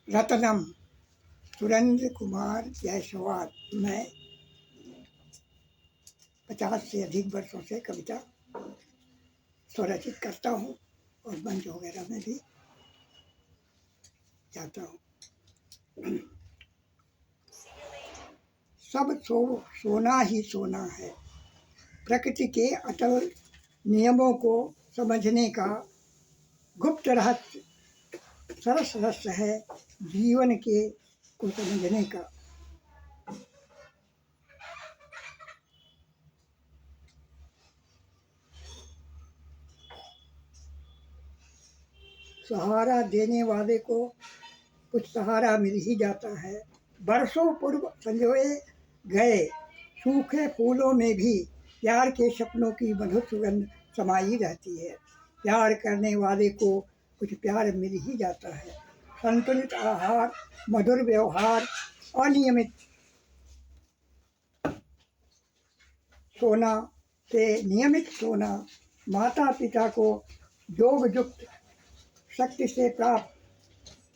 रत्नम सुरेंद्र कुमार जायसवाल। मैं 50 से अधिक वर्षों से कविता स्वरचित करता हूँ और मंच वगैरह में भी जाता हूँ। सब सोना ही सोना है। प्रकृति के अटल नियमों को समझने का गुप्त रहस्य सरस रहस्य है जीवन के को समझने का। सहारा देने वाले को कुछ सहारा मिल ही जाता है। बरसों पूर्व संजोए गए सूखे फूलों में भी प्यार के सपनों की मधुर सुगंध समाई रहती है। प्यार करने वाले को कुछ प्यार मिल ही जाता है। संतुलित आहार, मधुर व्यवहार, अनियमित सोना से नियमित सोना माता पिता को योग युक्त शक्ति से प्राप्त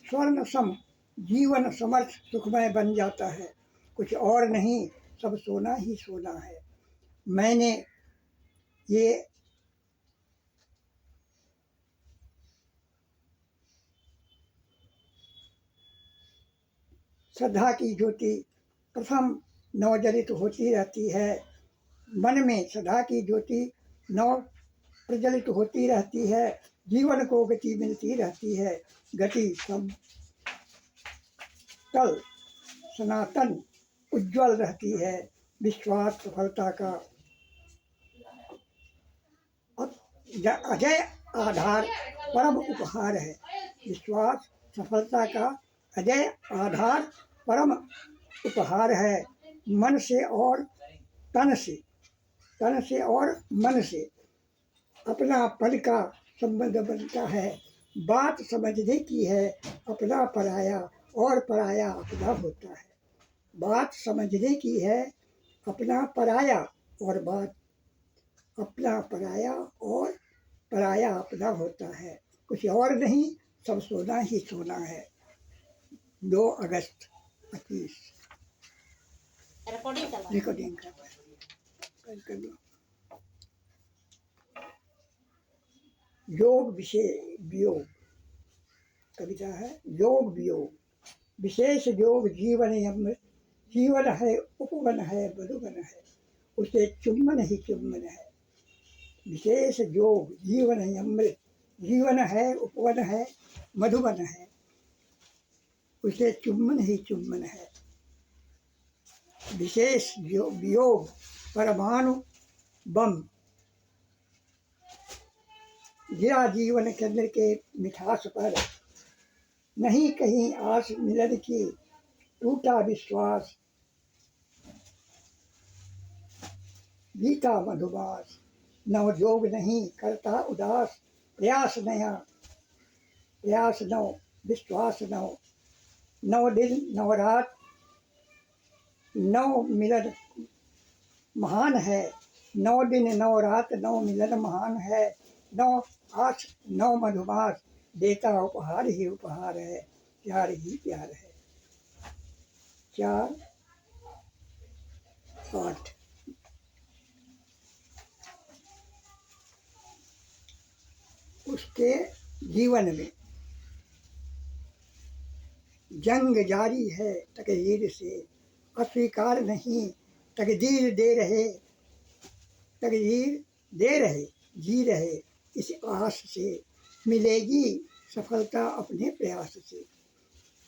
स्वर्ण सम जीवन समर्थ सुखमय बन जाता है। कुछ और नहीं, सब सोना ही सोना है। मैंने ये श्रद्धा की ज्योति प्रथम नवजलित होती रहती है। मन में श्रद्धा की ज्योति नव प्रज्वलित होती रहती है। जीवन को गति मिलती रहती है। गति सब कल सनातन उज्जवल रहती है। विश्वास सफलता का अजय आधार परम उपहार है। विश्वास सफलता का अजय आधार परम उपहार है। मन से और तन से और मन से अपना पद का संबंध बनता है। बात समझने की है, अपना पराया और पराया अपना होता है। बात समझने की है, अपना पराया और बात अपना पराया और पराया अपना होता है। कुछ और नहीं, सब सोना ही सोना है। 2 अगस्त 25 रिकॉर्डिंग कर लो। योग वियोग कविता है। योग वियोग विशेष योग जीवन अमृत। जीवन है उपवन है मधुबन है, उसे चुम्बन ही चुम्बन है। विशेष योग जीवन है अमृत। जीवन है उपवन है मधुबन है, उसे चुम्बन ही चुम्बन है। विशेष वियोग परमाणु बम गिरा जीवन केंद्र के मिठास पर। नहीं कहीं आस मिलन की, टूटा विश्वास बीता मधुमास। नवजोग नहीं करता उदास, प्रयास नया प्रयास नव विश्वास नव। 9 दिन 9 रात 9 मिलन महान है। 9 दिन 9 रात 9 मिलन महान है। 9 आस 9 मधुमास देता उपहार ही उपहार है। प्यार ही प्यार है। 4 8 उसके जीवन में जंग जारी है तकदीर से। अस्वीकार नहीं, तकदीर दे रहे जी रहे इस आस से। मिलेगी सफलता अपने प्रयास से।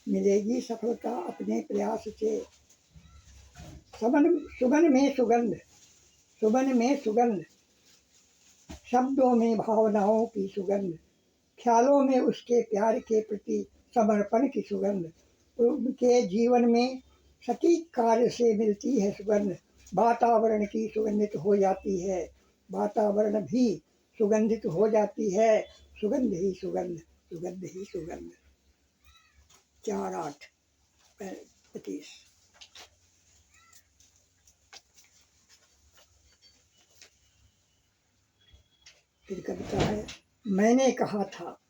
मिलेगी सफलता अपने प्रयास से। सुगन में सुगंध शब्दों में भावनाओं की सुगंध। ख्यालों में उसके प्यार के प्रति समर्पण की सुगंध। उनके जीवन में सटीक कार्य से मिलती है सुगंध। वातावरण की सुगंधित हो जाती है, वातावरण भी सुगंधित हो जाती है। सुगंध ही सुगंध, सुगंध ही सुगंध। 4/8/25 फिर कविता है। मैंने कहा था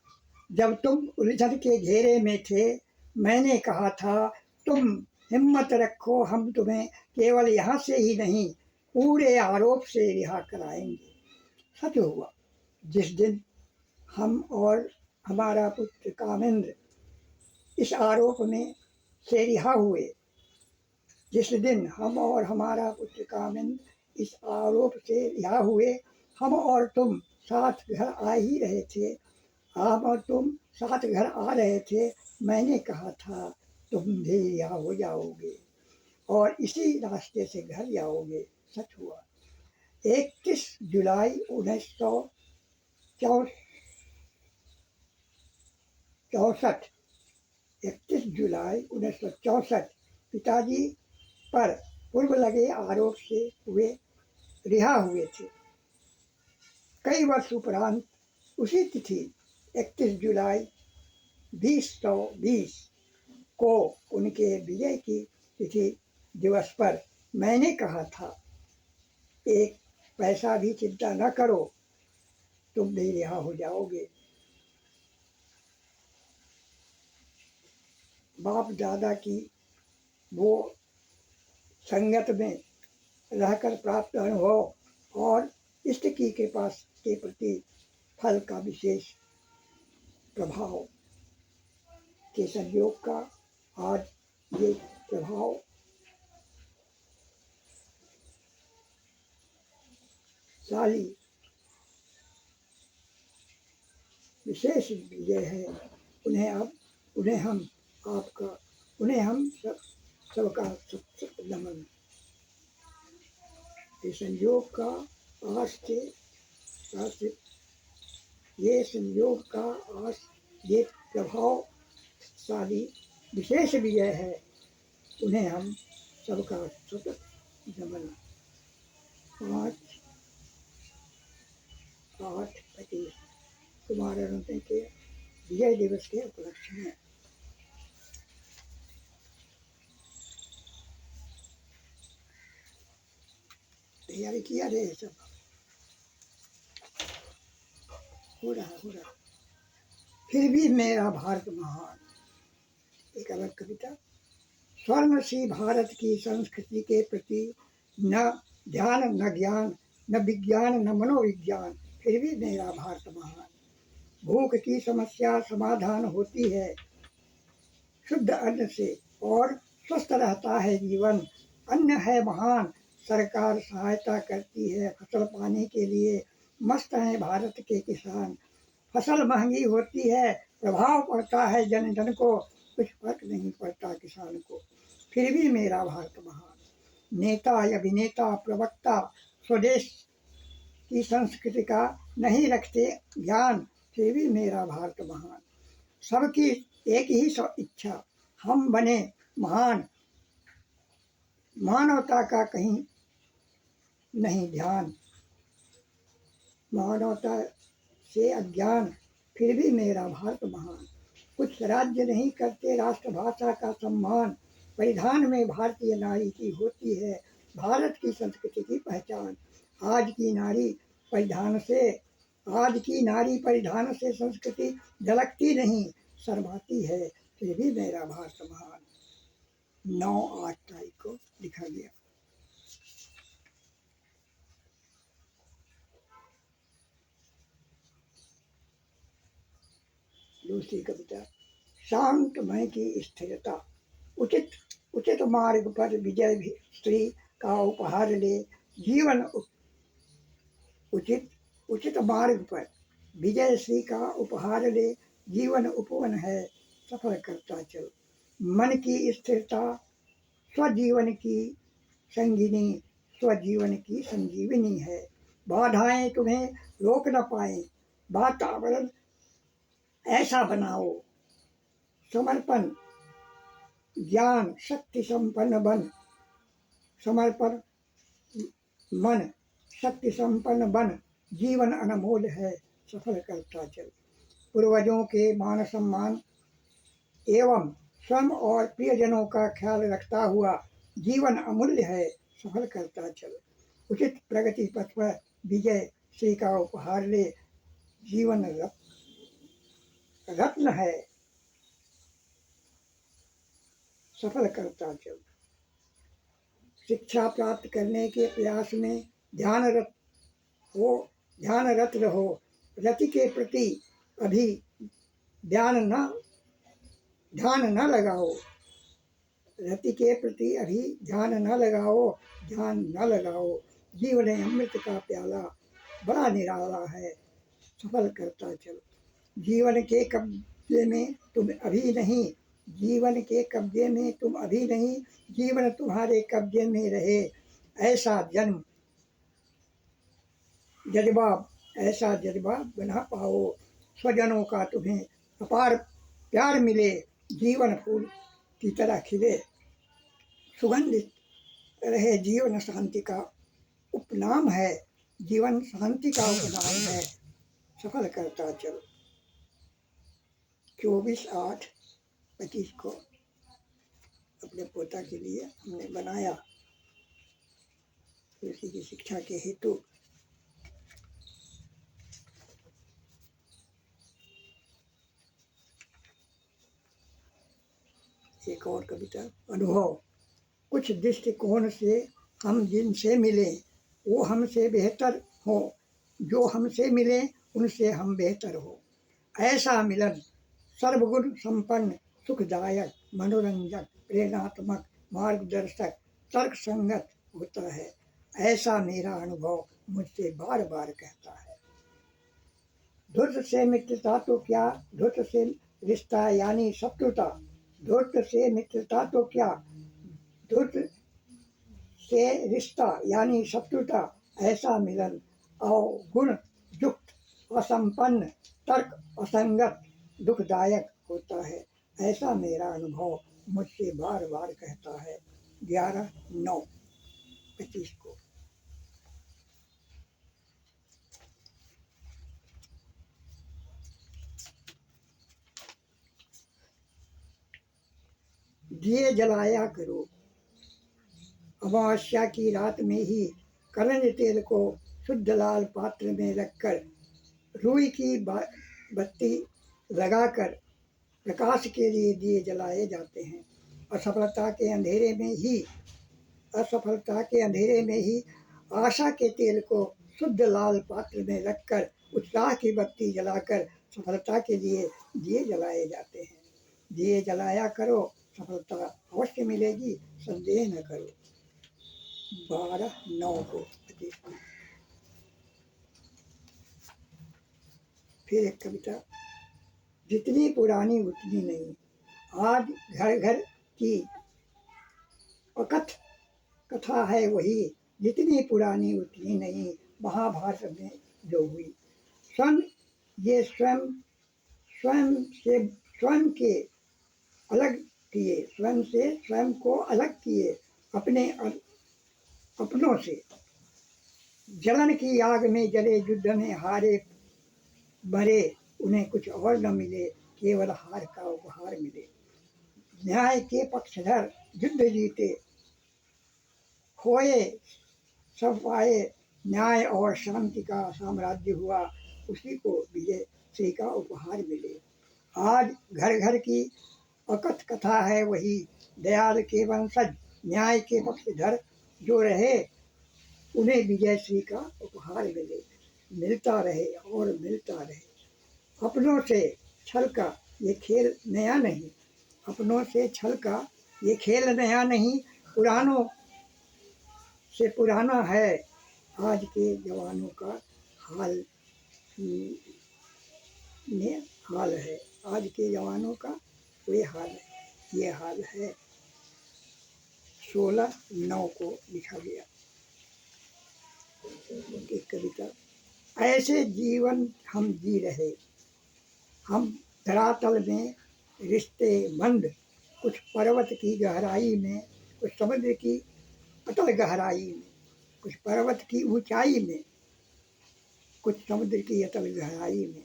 जब तुम उलझन के घेरे में थे, मैंने कहा था तुम हिम्मत रखो, हम तुम्हें केवल यहाँ से ही नहीं पूरे आरोप से रिहा कराएंगे। सच हुआ। जिस दिन हम और हमारा पुत्र कामेंद्र इस आरोप में से रिहा हुए, जिस दिन हम और हमारा पुत्र कामेंद्र इस आरोप से रिहा हुए, हम और तुम साथ घर आ ही रहे थे, हम और तुम साथ घर आ रहे थे, मैंने कहा था तुम भी रिहा हो जाओगे और इसी रास्ते से घर जाओगे। सच हुआ। 31 जुलाई 1964 31 जुलाई 1964 पिताजी पर पूर्व लगे आरोप से हुए रिहा हुए थे। कई वर्ष उपरांत उसी तिथि 31 जुलाई 2020 को उनके विजय की तिथि दिवस पर मैंने कहा था एक पैसा भी चिंता न करो, तुम भी रिहा हो जाओगे। बाप दादा की वो संगत में रहकर प्राप्त अनुभव और इष्ट की कृपा के प्रति फल का विशेष प्रभाव के संयोग का आज ये प्रभाव शाली विशेष विजय है। उन्हें हम सबका नमन। ये संयोग का आज ये प्रभावशाली विशेष विजय है, उन्हें हम सबका सतत नमन। 5/8/25 कुमार के विजय दिवस के उपलक्ष्य में तैयारी किया रे। सब हो रहा। फिर भी मेरा भारत महान। एक अलग कविता। स्वर्ण सी भारत की संस्कृति के प्रति न ध्यान, न ज्ञान, न विज्ञान, न मनोविज्ञान, फिर भी मेरा भारत महान। भूख की समस्या समाधान होती है शुद्ध अन्न से और स्वस्थ रहता है जीवन। अन्न है महान, सरकार सहायता करती है फसल पाने के लिए। मस्त है भारत के किसान, फसल महंगी होती है, प्रभाव पड़ता है जन जन को, कुछ फर्क नहीं पड़ता किसान को। फिर भी मेरा भारत महान। नेता अभिनेता प्रवक्ता स्वदेश की संस्कृति का नहीं रखते ज्ञान, फिर भी मेरा भारत महान। सबकी एक ही इच्छा, हम बने महान, मानवता का कहीं नहीं ध्यान। मानवता से अज्ञान, फिर भी मेरा भारत महान। कुछ राज्य नहीं करते राष्ट्रभाषा का सम्मान, परिधान में भारतीय नारी की होती है भारत की संस्कृति की पहचान। आज की नारी परिधान से संस्कृति झलकती नहीं, शर्माती है, फिर भी मेरा भारत महान। 9/8 तारीख को लिखा गया। दूसरी कविता। शांत मय की स्थिरता। उचित मार्ग पर विजय भी स्त्री का उपहार ले जीवन। उचित मार्ग पर विजय श्री का उपहार ले जीवन उपवन है, सफल करता चल। मन की स्थिरता स्वजीवन की संगिनी, स्वजीवन की संजीवनी है। बाधाएं तुम्हें रोक न पाए, वातावरण ऐसा बनाओ। समर्पण ज्ञान शक्ति संपन्न बन, समर्पण मन शक्ति संपन्न बन, जीवन अनमोल है, सफल करता चल। पूर्वजों के मान सम्मान एवं स्वयं और प्रियजनों का ख्याल रखता हुआ जीवन अमूल्य है, सफल करता चल। उचित प्रगति पथ पर विजय श्री का उपहार ले जीवन रत्न है, सफल करता चल। शिक्षा प्राप्त करने के प्रयास में ध्यानरत हो, ध्यानरत रहो। रति के प्रति अभी ध्यान न लगाओ। रति के प्रति अभी ध्यान न लगाओ, ध्यान न लगाओ। जीवन अमृत का प्याला बड़ा निराला है, सफल करता चलो। जीवन के कब्जे में तुम अभी नहीं, जीवन के कब्जे में तुम अभी नहीं, जीवन तुम्हारे कब्जे में रहे। ऐसा जन्म जज्बा, ऐसा जज्बा बना पाओ। स्वजनों का तुम्हें अपार प्यार मिले, जीवन फूल की तरह खिले। सुगंधित रहे जीवन शांति का उपनाम है, जीवन शांति का उपनाम है, सफल करता चलो। 24/8/25 को अपने पोता के लिए हमने बनाया, उसी की शिक्षा के हेतु। एक और कविता। अनुभव। कुछ दृष्टिकोण से हम जिनसे मिले वो हमसे बेहतर हो, जो हमसे मिले उनसे हम बेहतर हो। ऐसा मिलन सर्वगुण संपन्न, सुखदायक, मनोरंजक, प्रेरणात्मक, मार्गदर्शक, तर्क संगत होता है। ऐसा मेरा अनुभव मुझसे बार बार कहता है। धूर्त से मित्रता तो क्या, धूर्त से रिश्ता यानी शत्रुता। धूर्त से मित्रता तो क्या, धूर्त से रिश्ता यानी शत्रुता। ऐसा मिलन अवगुण युक्त, असंपन्न, तर्क असंगत, दुखदायक होता है। ऐसा मेरा अनुभव मुझसे बार बार कहता है। 11/9/25 को। दिए जलाया करो। अमावस्या की रात में ही करंज तेल को शुद्ध लाल पात्र में रखकर रुई की बत्ती लगाकर प्रकाश के लिए दिए जलाए जाते हैं। असफलता के अंधेरे में ही आशा के तेल को शुद्ध लाल पात्र में रखकर उत्साह की बत्ती जलाकर सफलता के लिए दिए जलाए जाते हैं। दिए जलाया करो, सफलता अवश्य मिलेगी, संदेह न करो। 12/9/25 को। फिर एक कविता। जितनी पुरानी उतनी नहीं। आज घर घर की अकथ कथा है वही, जितनी पुरानी उतनी नहीं। महाभारत में जो हुई। स्वयं के अलग किए, स्वयं से स्वयं को अलग किए, अपनों से। जलन की आग में जले, युद्ध में हारे मरे, उन्हें कुछ और न मिले, केवल हार का उपहार मिले। न्याय के पक्षधर युद्ध जीते, खोए सब पाए, न्याय और शांति का साम्राज्य हुआ, उसी को विजय श्री का उपहार मिले। आज घर घर की अकथ कथा है वही, दयाल के वंशज न्याय के पक्षधर जो रहे, उन्हें विजय श्री का उपहार मिले। मिलता रहे और मिलता रहे। अपनों से छल का ये खेल नया नहीं, अपनों से छल का ये खेल नया नहीं। पुरानों से पुराना है आज के जवानों का हाल है। आज के जवानों का वे हाल है, ये हाल है। 16/9 को लिखा गया। एक कविता। ऐसे जीवन हम जी रहे, हम धरातल में रिश्ते मंद, कुछ पर्वत की गहराई में, कुछ समुद्र की अतल गहराई में, कुछ पर्वत की ऊंचाई में, कुछ समुद्र की अतल गहराई में।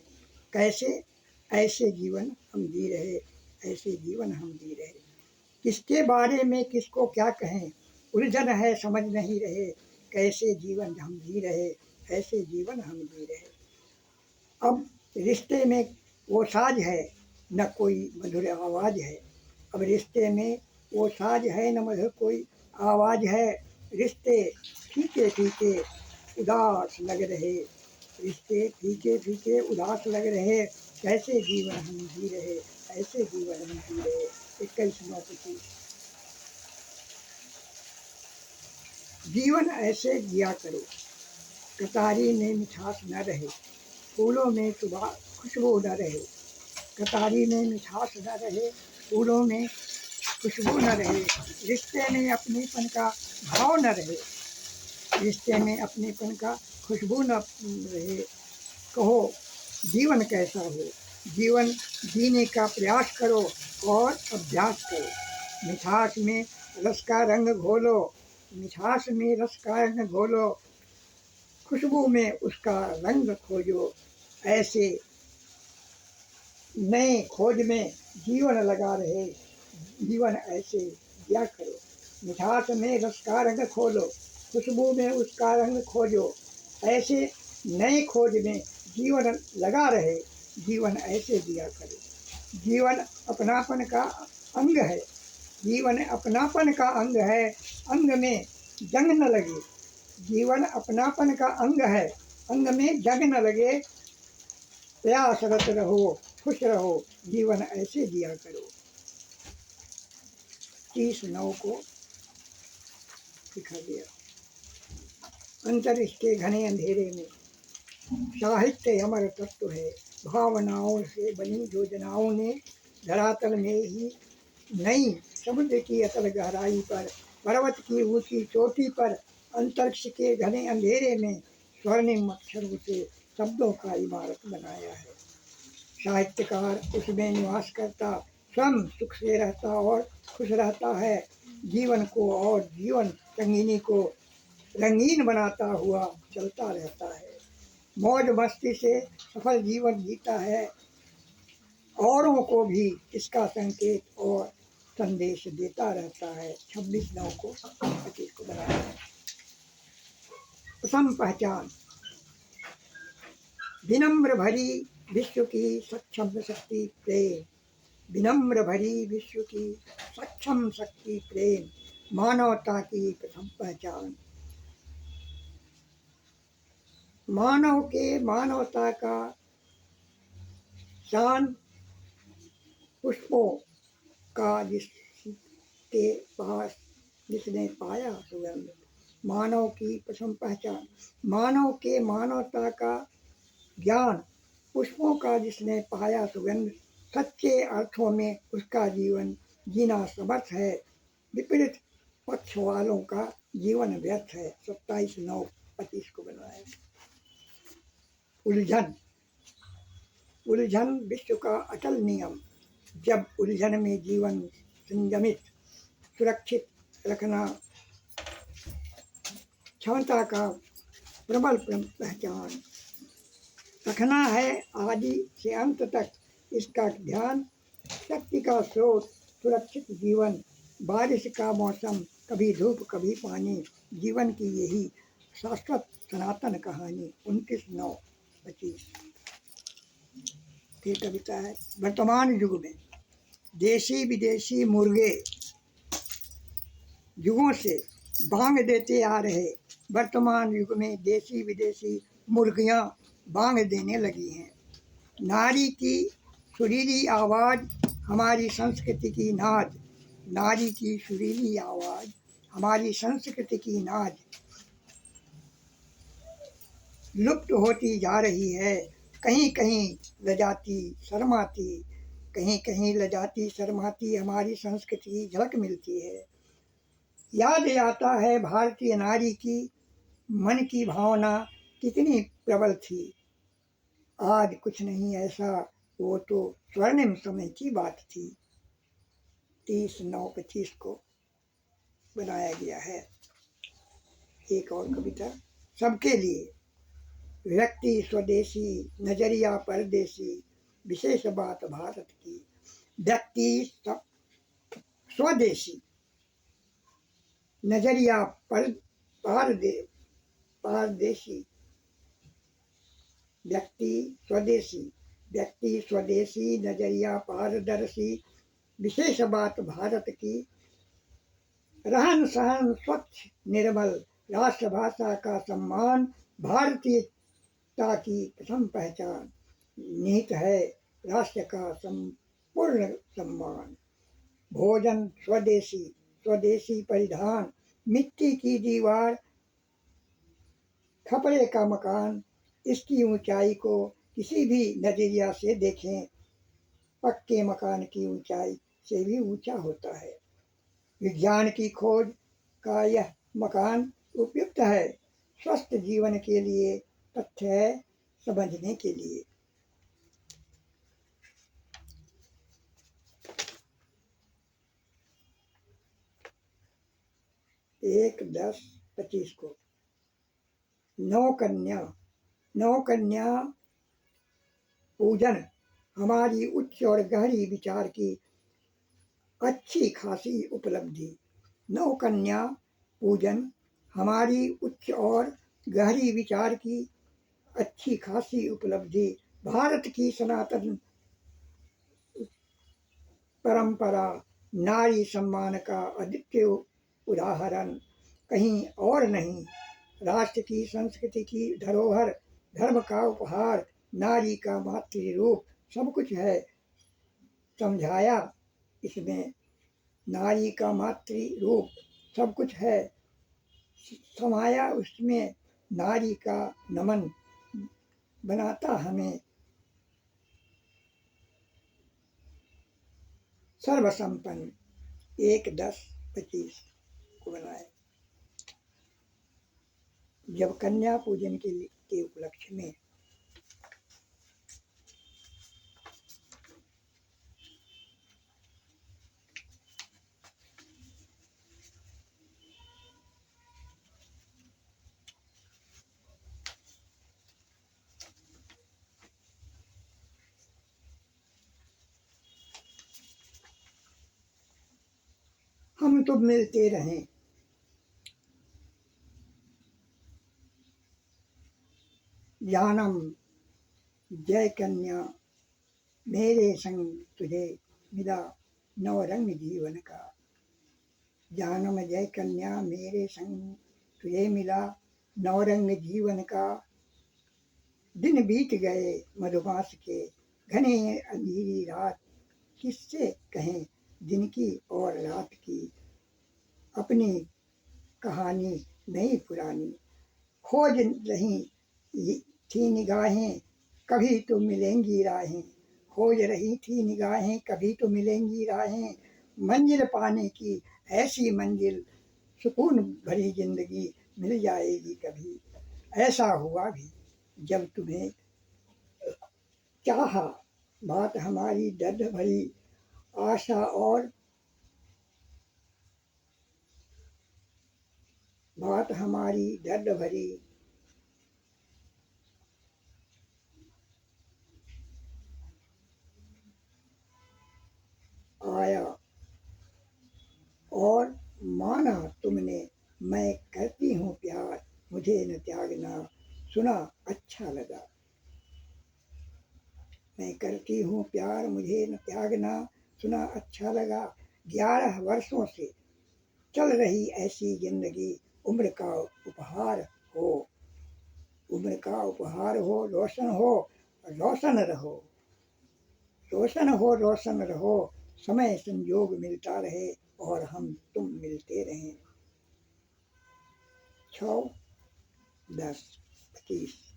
कैसे ऐसे जीवन हम जी रहे, ऐसे जीवन हम जी रहे। किसके बारे में किसको क्या कहें, उलझन है समझ नहीं रहे। कैसे जीवन हम जी रहे, ऐसे जीवन हम जी रहे। अब रिश्ते में वो साज है, न कोई मधुर आवाज़ है। अब रिश्ते में वो साज है न मधुर कोई आवाज है, रिश्ते फीके फीके उदास लग रहे, रिश्ते फीके फीके उदास लग रहे, कैसे जीवन हम जी रहे, ऐसे जीवन हम जी रहे। 21:25। जीवन ऐसे जिया करो, कटारी में मिठास न रहे, फूलों में सुबह खुशबू न रहे, कटारी में मिठास न रहे, फूलों में खुशबू न रहे, रिश्ते में अपनेपन का भाव न रहे, रिश्ते में अपनेपन का खुशबू न रहे। कहो जीवन कैसा हो, जीवन जीने का प्रयास करो और अभ्यास करो। मिठास में रस का रंग घोलो, मिठास में रस का रंग घोलो, खुशबू में उसका रंग खोजो, ऐसे नए खोज में जीवन लगा रहे, जीवन ऐसे जिया करो। मिठास में रस का रंग खोलो, खुशबू में उसका रंग खोजो, ऐसे नए खोज में जीवन लगा रहे, जीवन ऐसे जिया करो। जीवन अपनापन का अंग है, जीवन अपनापन का अंग है, अंग में जंग न लगे, जीवन अपनापन का अंग है, अंग में जंग न लगे, प्रयासरत रहो, खुश रहो, जीवन ऐसे जिया करो। 30:9 को दिखा दिया। अंतरिक्ष के घने अंधेरे में साहित्य अमर तत्व है, भावनाओं से बनी योजनाओं ने धरातल में ही नई समुद्र की अतल गहराई पर, पर्वत की ऊंची चोटी पर, अंतरिक्ष के घने अंधेरे में स्वर्णिम अक्षरों से शब्दों का इमारत बनाया है। साहित्यकार उसमें निवास करता, स्वयं सुख से रहता और खुश रहता है, जीवन को और जीवन रंगीनी को रंगीन बनाता हुआ चलता रहता है, मौज मस्ती से सफल जीवन जीता है, औरों को भी इसका संकेत और संदेश देता रहता है। 26:9 को 25 को बनाया है। प्रथम पहचान, विनम्र भरी विश्व की सक्षम शक्ति प्रेम, विनम्र भरी विश्व की सक्षम शक्ति प्रेम, मानवता की प्रथम पहचान। मानव के मानवता का शान पुष्पों का जिसके पास जिसने पाया सुगंध, मानव की प्रथम पहचान। मानव के मानवता का ज्ञान पुष्पों का जिसने पाया सुगंध, सच्चे अर्थों में उसका जीवन जीना समर्थ है, विपरीत पक्ष वालों का जीवन व्यर्थ है। 27:9-25 को बनाया। उलझन, उलझन विश्व का अटल नियम, जब उलझन में जीवन संयमित सुरक्षित रखना क्षमता का प्रबल पहचान रखना है, आदि से अंत तक इसका ध्यान, शक्ति का स्रोत सुरक्षित जीवन, बारिश का मौसम, कभी धूप कभी पानी, जीवन की यही शाश्वत सनातन कहानी। 29:9-25 की कविता है। वर्तमान युग में देशी विदेशी मुर्गे युगों से बांग देते आ रहे, वर्तमान युग में देशी विदेशी मुर्गियां बांग देने लगी हैं। नारी की सुरीली आवाज़ हमारी संस्कृति की नाज, नारी की सुरीली आवाज़ हमारी संस्कृति की नाज लुप्त होती जा रही है। कहीं कहीं लजाती शर्माती, कहीं कहीं लजाती शर्माती हमारी संस्कृति की झलक मिलती है। याद आता है भारतीय नारी की मन की भावना कितनी प्रबल थी, आज कुछ नहीं ऐसा, वो तो स्वर्णिम समय की बात थी। 30:9-25 को बनाया गया है। एक और कविता, सबके लिए। व्यक्ति स्वदेशी, नजरिया परदेशी, विशेष बात भारत की। व्यक्ति स्वदेशी, नजरिया पारदेशी, व्यक्ति स्वदेशी, नजरिया पारदर्शी, विशेष बात भारत की। रहन सहन स्वच्छ निर्मल, राष्ट्रभाषा का सम्मान, भारतीयता की प्रथम पहचान, निहित है राष्ट्र का संपूर्ण सम्मान। भोजन स्वदेशी, स्वदेशी परिधान, मिट्टी की दीवार, खपड़े का मकान, इसकी ऊंचाई को किसी भी नजरिया से देखें, पक्के मकान की ऊंचाई से भी ऊंचा होता है। विज्ञान की खोज का यह मकान उपयुक्त है, स्वस्थ जीवन के लिए तथ्य है समझने के लिए। 1-10-25 को नौकन्या, नौकन्या पूजन हमारी उच्च और गहरी विचार की अच्छी खासी उपलब्धि। नौकन्या पूजन हमारी उच्च और गहरी विचार की अच्छी खासी उपलब्धि, भारत की सनातन परंपरा, नारी सम्मान का अद्वितीय उदाहरण कहीं और नहीं। राष्ट्र की संस्कृति की धरोहर, धर्म का उपहार, नारी का मातृ रूप, सब कुछ है समझाया इसमें। नारी का मातृ रूप सब कुछ है समाया उसमें, नारी का नमन बनाता हमें सर्वसंपन्न। 1-10-25 को बनाए। जब कन्या पूजन के उपलक्ष्य में हम तो मिलते रहें, जानम जय कन्या मेरे संग तुझे मिला नवरंग जीवन का। जानम जय कन्या मेरे संग तुझे मिला नवरंग जीवन का। दिन बीत गए मधुमास के, घने अंधेरी रात, किससे कहें दिन की और रात की। अपनी कहानी नई पुरानी खोज रही थी निगाहें, कभी तो मिलेंगी राहें। खोज रही थी निगाहें, कभी तो मिलेंगी राहें। मंजिल पाने की ऐसी मंजिल, सुकून भरी जिंदगी मिल जाएगी कभी। ऐसा हुआ भी जब तुम्हें चाहा, बात हमारी दर्द भरी आशा और बात हमारी दर्द भरी आया और माना तुमने, मैं करती हूँ प्यार मुझे न त्यागना, सुना अच्छा लगा। मैं करती हूँ प्यार मुझे न त्यागना, सुना अच्छा लगा। 11 वर्षों से चल रही ऐसी जिंदगी, उम्र का उपहार हो, उम्र का उपहार हो, रोशन हो, रोशन रहो, रोशन हो, रोशन रहो। समय संयोग मिलता रहे और हम तुम मिलते रहें। 6-10-25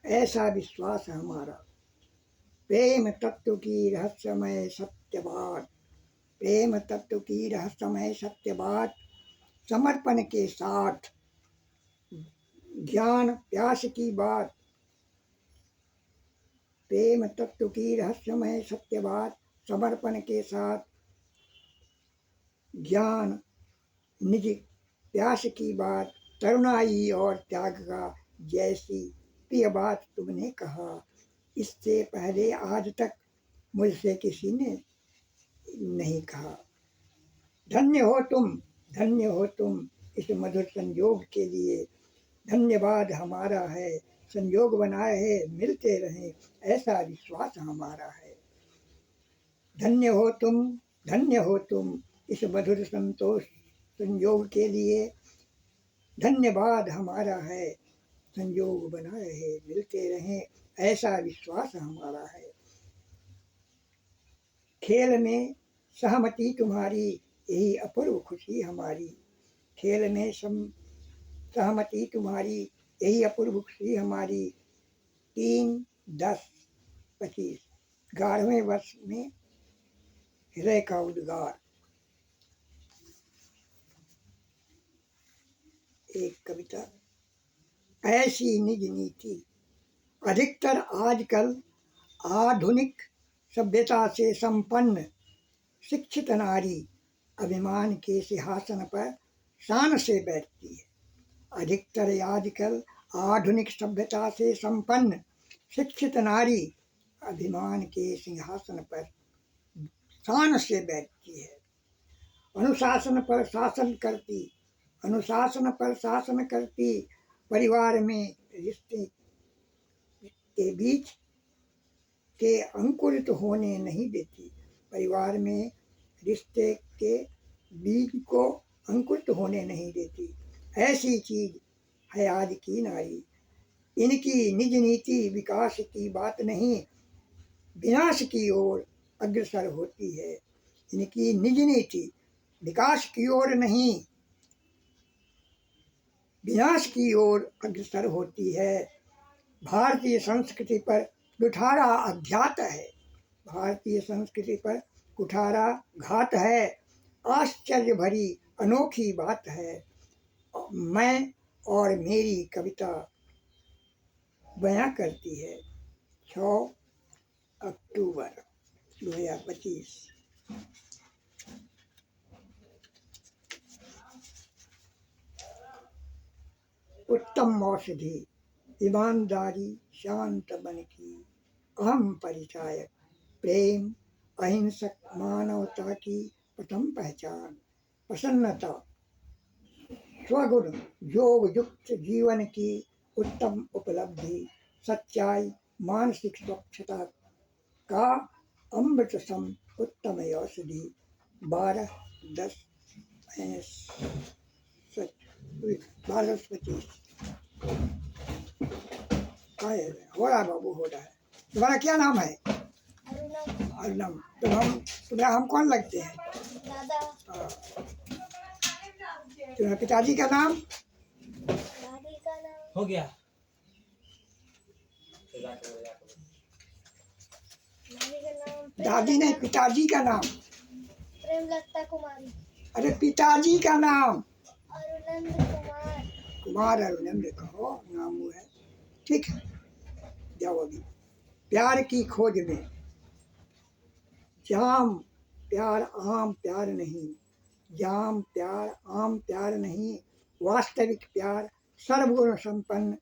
ऐसा विश्वास हमारा, प्रेम तत्व की रहस्यमय सत्य बात, प्रेम तत्व की रहस्यमय सत्य बात, समर्पण के साथ ज्ञान प्यास की बात। प्रेम तत्व की रहस्यमय सत्य बात, समर्पण के साथ ज्ञान निज प्यास की बात, करुणाई और त्याग का जैसी प्रिय बात तुमने कहा, इससे पहले आज तक मुझसे किसी ने नहीं कहा। धन्य हो तुम, धन्य हो तुम इस मधुर संयोग के लिए। धन्यवाद हमारा है, संयोग बनाए है मिलते रहें, ऐसा विश्वास हमारा है। धन्य हो तुम, धन्य हो तुम इस मधुर संतोष संयोग के लिए धन्यवाद हमारा है। संयोग बना रहे, मिलते रहें, ऐसा विश्वास हमारा है। खेल में सहमति तुम्हारी, यही अपूर्व खुशी हमारी। खेल में सहमति तुम्हारी, यही अपूर्व खुशी हमारी। 3-10-25 11वें वर्ष में हृदय का उद्गार। एक कविता। ऐसी निज नीति अधिकतर आजकल आधुनिक सभ्यता से संपन्न शिक्षित नारी अभिमान के सिंहासन पर शान से बैठती है। अधिकतर आजकल आधुनिक सभ्यता से संपन्न शिक्षित नारी अभिमान के सिंहासन पर शान से बैठती है। अनुशासन पर शासन करती, अनुशासन पर शासन करती, परिवार में रिश्ते के बीच के अंकुरित होने नहीं देती। परिवार में रिश्ते के बीज को अंकुरित होने नहीं देती। ऐसी चीज है आज की नारी। इनकी निज नीति विकास की बात नहीं, विनाश की ओर अग्रसर होती है। इनकी निज नीति विकास की ओर नहीं, विनाश की ओर अग्रसर होती है। भारतीय संस्कृति पर कुठारा आघात है। भारतीय संस्कृति पर कुठारा घात है। आश्चर्य भरी अनोखी बात है। मैं और मेरी कविता बयां करती है। 6 अक्टूबर 2025। उत्तम औषधि ईमानदारी शांत मन की, अहम परिचायक प्रेम अहिंसक मानवता की प्रथम पहचान। प्रसन्नता स्वगुण योग युक्त जीवन की उत्तम उपलब्धि। सच्चाई मानसिक स्वच्छता का अमृत सम उत्तम औषधि। 12-10-25 हो रहा बाबू, हो रहा है। तुम्हारा क्या नाम है? अर्नम। तुम्हें हम कौन लगते हैं? दादा। तुम्हारे पिताजी का नाम? दादी का नाम हो गया। दादी नहीं, पिताजी का नाम। प्रेमलता कुमारी। अरे पिताजी का नाम? अरुणेंद्र कुमार। कुमार अरुणेंद्र कहो, नाम वो है। ठीक है, जाओ अभी। प्यार की खोज में जाम प्यार आम प्यार नहीं, जाम प्यार आम प्यार नहीं। वास्तविक प्यार सर्वगुण संपन्न,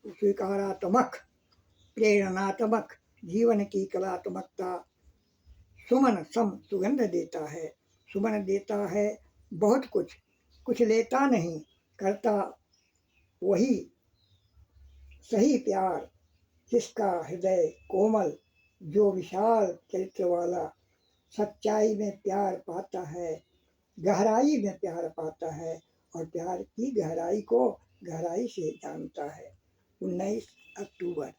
स्वीकारात्मक, प्रेरणात्मक, जीवन की कलात्मकता, सुमन सम सुगंध देता है। सुमन देता है बहुत कुछ, कुछ लेता नहीं, करता वही सही प्यार, जिसका हृदय कोमल, जो विशाल चरित्र वाला, सच्चाई में प्यार पाता है, गहराई में प्यार पाता है और प्यार की गहराई को गहराई से जानता है। 19 अक्टूबर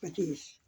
25।